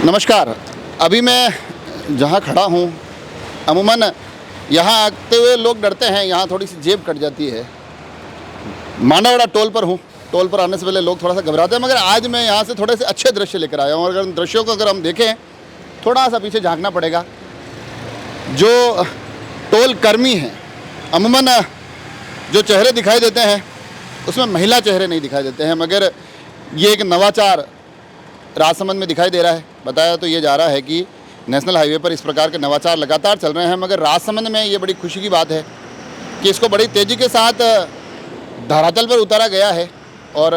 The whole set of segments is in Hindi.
नमस्कार। अभी मैं जहाँ खड़ा हूँ, अमूमन यहाँ आते हुए लोग डरते हैं, यहाँ थोड़ी सी जेब कट जाती है। मांडावाड़ा टोल पर हूँ। टोल पर आने से पहले लोग थोड़ा सा घबराते हैं, मगर आज मैं यहाँ से थोड़े से अच्छे दृश्य लेकर आया हूँ। और अगर उन दृश्यों को अगर हम देखें, थोड़ा सा पीछे झांकना पड़ेगा। जो टोल कर्मी हैं, अमूमन जो चेहरे दिखाई देते हैं उसमें महिला चेहरे नहीं दिखाई देते हैं, मगर ये एक नवाचार राजसमंद में दिखाई दे रहा है। बताया तो ये जा रहा है कि नेशनल हाईवे पर इस प्रकार के नवाचार लगातार चल रहे हैं, मगर राजसमंद में ये बड़ी खुशी की बात है कि इसको बड़ी तेज़ी के साथ धरातल पर उतारा गया है। और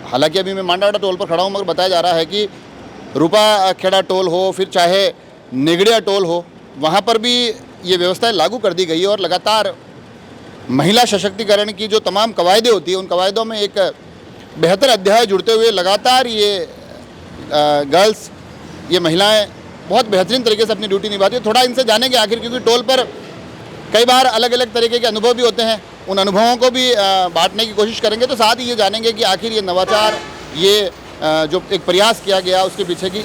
हालांकि अभी मैं मांडावाड़ा टोल पर खड़ा हूँ, मगर बताया जा रहा है कि रूपा खेड़ा टोल हो, फिर चाहे निगड़िया टोल हो, वहाँ पर भी ये व्यवस्थाएं लागू कर दी गई है। और लगातार महिला सशक्तिकरण की जो तमाम कवायदें होती हैं, उन कवायदों में एक बेहतर अध्याय जुड़ते हुए लगातार ये गर्ल्स, ये महिलाएं बहुत बेहतरीन तरीके से अपनी ड्यूटी निभाती है। थोड़ा इनसे जानेंगे आखिर, क्योंकि टोल पर कई बार अलग अलग तरीके के अनुभव भी होते हैं, उन अनुभवों को भी बांटने की कोशिश करेंगे। तो साथ ही ये जानेंगे कि आखिर ये नवाचार, ये जो एक प्रयास किया गया, उसके पीछे की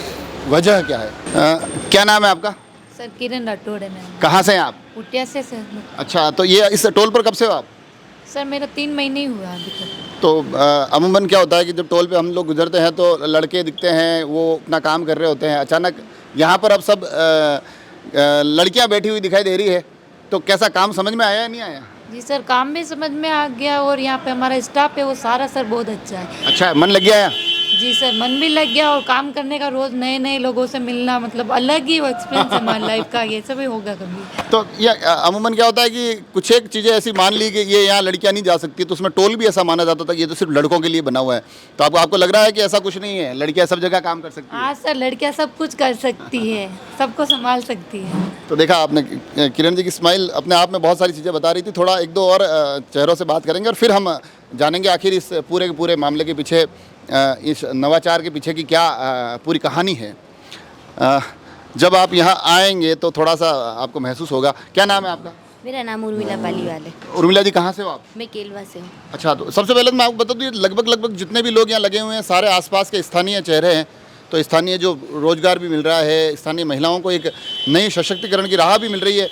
वजह क्या है। क्या नाम है आपका? सर किरण राठौड़ है मैं। कहाँ से हैं आप? पुटिया से सर। अच्छा, तो ये इस टोल पर कब से हो आप? सर मेरा 3 महीने ही हुआ अभी तक। तो अमूमन क्या होता है कि जब टोल पे हम लोग गुजरते हैं तो लड़के दिखते हैं, वो अपना काम कर रहे होते हैं। अचानक यहाँ पर अब सब लड़कियाँ बैठी हुई दिखाई दे रही है, तो कैसा काम समझ में आया या नहीं आया? जी सर, काम भी समझ में आ गया और यहाँ पे हमारा स्टाफ है वो सारा सर बहुत अच्छा है। अच्छा, मन लग गया? जी सर, मन भी लग गया और काम करने का, रोज नए नए लोगों से मिलना, मतलब अलग ही एक्सपीरियंस है हमारी लाइफ का। ये सब ही होगा कभी। तो ये अमूमन क्या होता है कि कुछ एक चीज़ें ऐसी मान ली कि ये यहाँ लड़कियाँ नहीं जा सकती, तो उसमें टोल भी ऐसा माना जाता था कि ये तो सिर्फ लड़कों के लिए बना हुआ है। तो आपको लग रहा है कि ऐसा कुछ नहीं है, लड़कियाँ सब जगह काम कर सकती हैं? हाँ सर, लड़कियाँ सब कुछ कर सकती है, सबको संभाल सकती है। तो देखा आपने किरण जी की स्माइल अपने आप में बहुत सारी चीज़ें बता रही थी। थोड़ा एक दो और चेहरों से बात करेंगे और फिर हम जानेंगे आखिर इस पूरे के पूरे मामले के पीछे, इस नवाचार के पीछे की क्या पूरी कहानी है। जब आप यहाँ आएंगे तो थोड़ा सा आपको महसूस होगा। क्या नाम है आपका? मेरा नाम उर्मिला पालीवाल है। उर्मिला जी, कहाँ से हो आप? मैं केलवा से हूँ। अच्छा, तो सबसे पहले तो मैं आपको बता दूँ, लगभग जितने भी लोग यहाँ लगे हुए हैं सारे आसपास के स्थानीय चेहरे हैं। तो स्थानीय जो रोजगार भी मिल रहा है, स्थानीय महिलाओं को एक नई सशक्तिकरण की राह भी मिल रही है।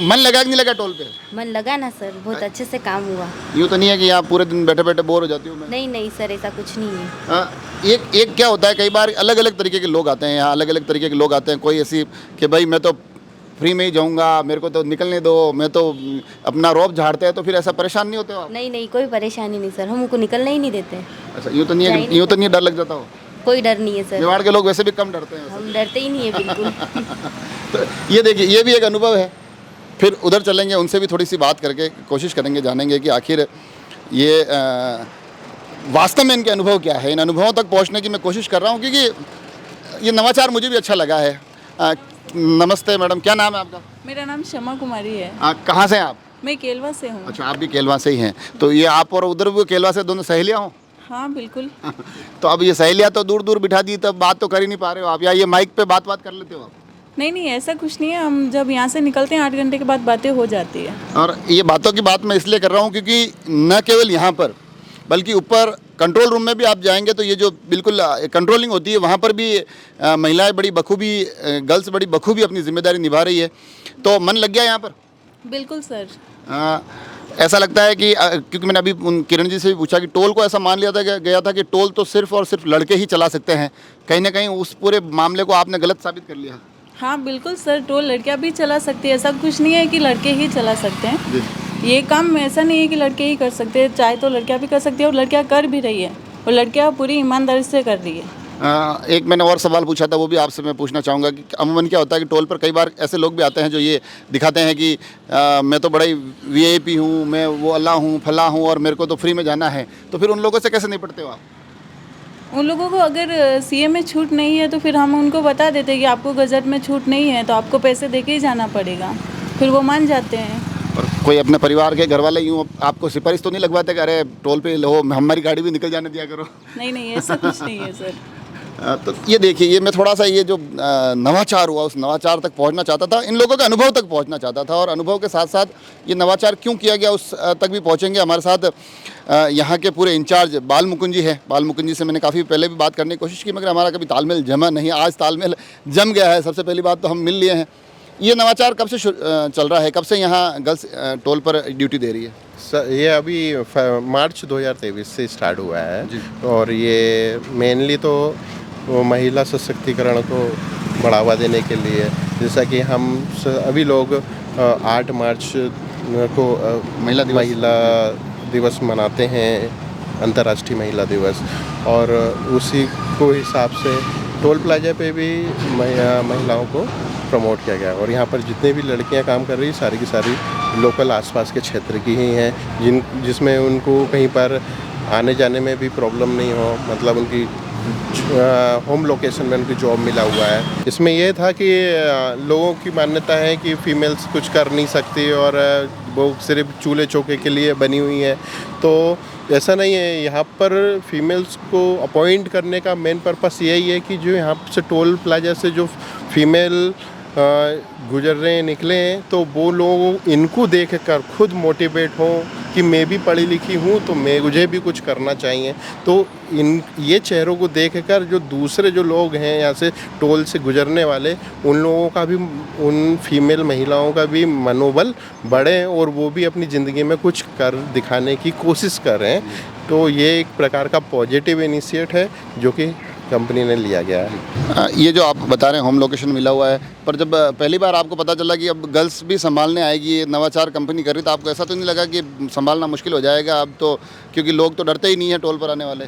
मन लगा कि नहीं लगा टोल पे? मन लगा ना सर, बहुत अच्छे से काम हुआ। यूँ तो नहीं है कि यहाँ पूरे दिन बैठे बैठे बोर हो जाती हूँ मैं? नहीं नहीं सर, ऐसा कुछ नहीं है। एक क्या होता है, कई बार अलग अलग तरीके के लोग आते हैं यहाँ, अलग अलग तरीके के लोग आते हैं। कोई ऐसी कि भाई मैं तो फ्री में ही जाऊँगा, मेरे को तो निकलने दो, मैं तो अपना रौब झाड़ते हैं। तो फिर ऐसा परेशान नहीं होते हो आप? नहीं नहीं, कोई परेशानी नहीं सर, हमको निकलने ही नहीं देते। अच्छा, यूँ तो नहीं है, यूँ तो नहीं डर लग जाता हो? कोई डर नहीं है सर। मेवाड़ के लोग वैसे भी कम डरते हैं। हम डरते ही नहीं है बिल्कुल। तो ये देखिए, ये भी एक अनुभव है। फिर उधर चलेंगे, उनसे भी थोड़ी सी बात करके कोशिश करेंगे, जानेंगे कि आखिर ये वास्तव में इनके अनुभव क्या है। इन अनुभवों तक पहुंचने की मैं कोशिश कर रहा हूं, क्योंकि ये नवाचार मुझे भी अच्छा लगा है। नमस्ते मैडम, क्या नाम है आपका? मेरा नाम शमा कुमारी है। कहाँ से हैं आप? मैं केलवा से हूँ। अच्छा, आप भी केलवा से ही हैं। तो ये आप और उधर भी केलवा से दोनों सहेलियाँ हो? हाँ बिल्कुल। तो अब ये सहेलियाँ तो दूर दूर बिठा दी, तब बात तो कर ही नहीं पा रहे हो आप, या ये माइक पे बात कर लेते हो आप? नहीं नहीं, ऐसा कुछ नहीं है। हम जब यहाँ से निकलते हैं 8 घंटे के बाद बातें हो जाती है। और ये बातों की बात मैं इसलिए कर रहा हूँ क्योंकि न केवल यहाँ पर, बल्कि ऊपर कंट्रोल रूम में भी आप जाएंगे तो ये जो बिल्कुल कंट्रोलिंग होती है, वहाँ पर भी महिलाएं बड़ी बखूबी, गर्ल्स बड़ी बखूबी अपनी जिम्मेदारी निभा रही है। तो मन लग गया यहाँ पर? बिल्कुल सर। ऐसा लगता है कि क्योंकि मैंने अभी किरण जी से भी पूछा कि टोल को ऐसा मान लिया गया था कि टोल तो सिर्फ और सिर्फ लड़के ही चला सकते हैं। कहीं ना कहीं उस पूरे मामले को आपने गलत साबित कर लिया। हाँ बिल्कुल सर, टोल लड़कियाँ भी चला सकती है। ऐसा कुछ नहीं है कि लड़के ही चला सकते हैं। ये काम ऐसा नहीं है कि लड़के ही कर सकते हैं, चाहे तो लड़कियाँ भी कर सकती है, और लड़कियाँ कर भी रही है, और लड़कियाँ पूरी ईमानदारी से कर रही है। एक मैंने और सवाल पूछा था, वो भी आपसे मैं पूछना चाहूँगा कि अमूमन क्या होता है कि टोल पर कई बार ऐसे लोग भी आते हैं जो ये दिखाते हैं कि मैं तो बड़ा ही VIP हूँ, मैं वो अल्लाह हूँ, फला हूँ, और मेरे को तो फ्री में जाना है। तो फिर उन लोगों से कैसे निपटते हो आप? उन लोगों को अगर CA में छूट नहीं है तो फिर हम उनको बता देते हैं कि आपको गजट में छूट नहीं है, तो आपको पैसे दे के ही जाना पड़ेगा। फिर वो मान जाते हैं। और कोई अपने परिवार के घर वाले यूँ आपको सिफारिश तो नहीं लगवाते कि अरे टोल पे लो, हमारी गाड़ी भी निकल जाने दिया करो? नहीं नहीं, ऐसा कुछ नहीं है सर। तो ये देखिए, ये मैं थोड़ा सा ये जो नवाचार हुआ उस नवाचार तक पहुंचना चाहता था, इन लोगों के अनुभव तक पहुंचना चाहता था, और अनुभव के साथ साथ ये नवाचार क्यों किया गया उस तक भी पहुंचेंगे। हमारे साथ यहाँ के पूरे इंचार्ज बाल मुकुंद जी है। बाल मुकुंद जी से मैंने काफ़ी पहले भी बात करने की कोशिश की, मगर हमारा कभी तालमेल जमा नहीं। आज तालमेल जम गया है। सबसे पहली बात तो हम मिल लिए हैं। ये नवाचार कब से चल रहा है, कब से यहाँ गर्ल्स टोल पर ड्यूटी दे रही है? सर ये अभी मार्च 2023 से स्टार्ट हुआ है, और ये मेनली तो महिला सशक्तिकरण को बढ़ावा देने के लिए, जैसा कि हम अभी लोग 8 मार्च को महिला दिवस मनाते हैं, अंतर्राष्ट्रीय महिला दिवस, और उसी को हिसाब से टोल प्लाजा पे भी महिलाओं को प्रमोट किया गया। और यहाँ पर जितने भी लड़कियाँ काम कर रही सारी की सारी लोकल आसपास के क्षेत्र की ही हैं, जिसमें उनको कहीं पर आने जाने में भी प्रॉब्लम नहीं हो, मतलब उनकी होम लोकेशन में उनकी जॉब मिला हुआ है। इसमें यह था कि लोगों की मान्यता है कि फीमेल्स कुछ कर नहीं सकती और वो सिर्फ चूल्हे चौके के लिए बनी हुई है, तो ऐसा नहीं है। यहाँ पर फीमेल्स को अपॉइंट करने का मेन पर्पस यही है कि जो यहाँ से टोल प्लाजा से जो फीमेल गुजर रहे हैं, निकले हैं, तो वो लोग इनको देख कर खुद मोटिवेट हों कि मैं भी पढ़ी लिखी हूँ, तो मुझे भी कुछ करना चाहिए। तो ये चेहरों को देखकर जो दूसरे जो लोग हैं यहाँ से टोल से गुजरने वाले, उन लोगों का भी, उन फीमेल महिलाओं का भी मनोबल बढ़े और वो भी अपनी ज़िंदगी में कुछ कर दिखाने की कोशिश कर रहे हैं। तो ये एक प्रकार का पॉजिटिव इनिशिएट है जो कि कंपनी ने लिया गया है। ये जो आप बता रहे हैं होम लोकेशन मिला हुआ है, पर जब पहली बार आपको पता चला कि अब गर्ल्स भी संभालने आएगी, ये नवाचार कंपनी कर रही, तो आपको ऐसा तो नहीं लगा कि संभालना मुश्किल हो जाएगा अब तो, क्योंकि लोग तो डरते ही नहीं है टोल पर आने वाले?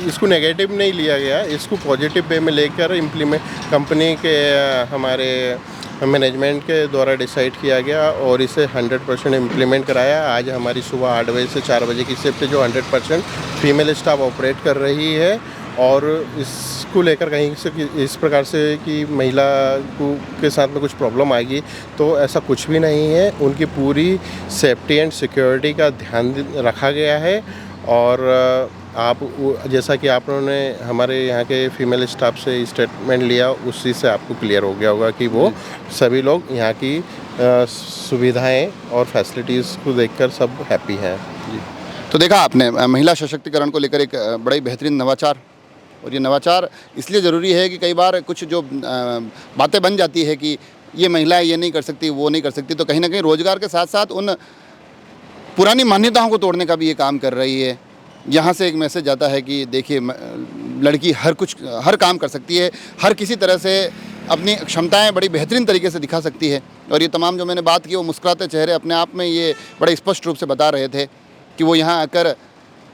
इसको नेगेटिव नहीं लिया गया, इसको पॉजिटिव वे में लेकर इम्प्लीमेंट कंपनी के हमारे मैनेजमेंट के द्वारा डिसाइड किया गया और इसे 100% इम्प्लीमेंट कराया। आज हमारी सुबह 8 बजे से 4 बजे की शिफ्ट जो 100% फीमेल स्टाफ ऑपरेट कर रही है, और इसको लेकर कहीं से इस प्रकार से कि महिला के साथ में कुछ प्रॉब्लम आएगी तो ऐसा कुछ भी नहीं है। उनकी पूरी सेफ्टी एंड सिक्योरिटी का ध्यान रखा गया है। और आप जैसा कि आप लोगों ने हमारे यहाँ के फीमेल स्टाफ से स्टेटमेंट लिया, उसी से आपको क्लियर हो गया होगा कि वो सभी लोग यहाँ की सुविधाएं और फैसिलिटीज़ को देखकर सब हैप्पी हैं। जी, तो देखा आपने महिला सशक्तिकरण को लेकर एक बड़ा ही बेहतरीन नवाचार, और ये नवाचार इसलिए ज़रूरी है कि कई बार कुछ जो बातें बन जाती है कि ये महिलाएं ये नहीं कर सकती, वो नहीं कर सकती, तो कहीं ना कहीं रोज़गार के साथ साथ उन पुरानी मान्यताओं को तोड़ने का भी ये काम कर रही है। यहाँ से एक मैसेज आता है कि देखिए, लड़की हर काम कर सकती है, हर किसी तरह से अपनी क्षमताएं बड़ी बेहतरीन तरीके से दिखा सकती है। और ये तमाम जो मैंने बात की वो मुस्कुराते चेहरे अपने आप में ये बड़े स्पष्ट रूप से बता रहे थे कि वो यहाँ आकर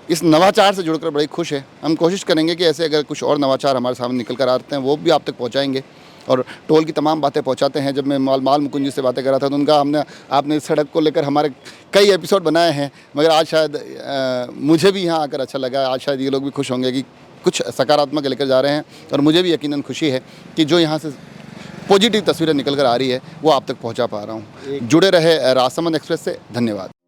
इस नवाचार से जुड़कर बड़ी खुश है। हम कोशिश करेंगे कि ऐसे अगर कुछ और नवाचार हमारे सामने निकल कर आते हैं वो भी आप तक पहुँचाएँगे, और टोल की तमाम बातें पहुंचाते हैं। जब मैं बाल मुकुंद जी से बातें कर रहा था तो उनका आपने इस सड़क को लेकर हमारे कई एपिसोड बनाए हैं, मगर आज शायद मुझे भी यहाँ आकर अच्छा लगा। आज शायद ये लोग भी खुश होंगे कि कुछ सकारात्मक लेकर जा रहे हैं, और मुझे भी यकीनन खुशी है कि जो यहाँ से पॉजिटिव तस्वीरें निकल कर आ रही है वो आप तक पहुँचा पा रहा हूँ। जुड़े रहे राजसमंद एक्सप्रेस से। धन्यवाद।